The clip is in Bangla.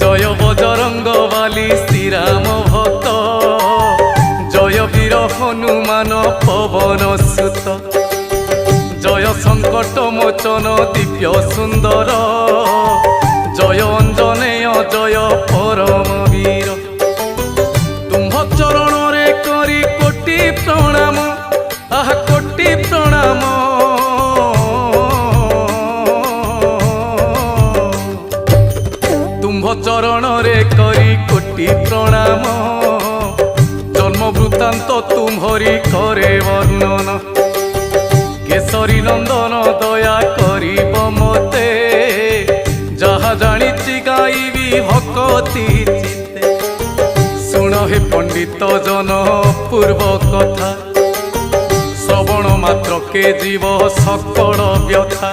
জয় বজরঙ্গ বালি শ্রীরাম ভক্ত, জয় বীর হনুমান পবন সুত, জয় সংকট মোচন দিব্য সুন্দর, জয় অঞ্জনেয় জয় পরম বীর। তুম্ভ চরণরে করি কোটি প্রণাম, আহা কোটি প্রণাম। তুম্ভ চরণরে করি কোটি প্রণাম, জন্ম বৃত্তান্ত তুম্ভরি করে বর্ণন। কেশরী নন্দন দয়া করিব মতে, যাহা জানিছি গাইবি ভকতি চিত্তে। শুণ হে পণ্ডিত জন পূর্ব কথা, শ্রবণ মাত্রকে জীব সকল ব্যথা।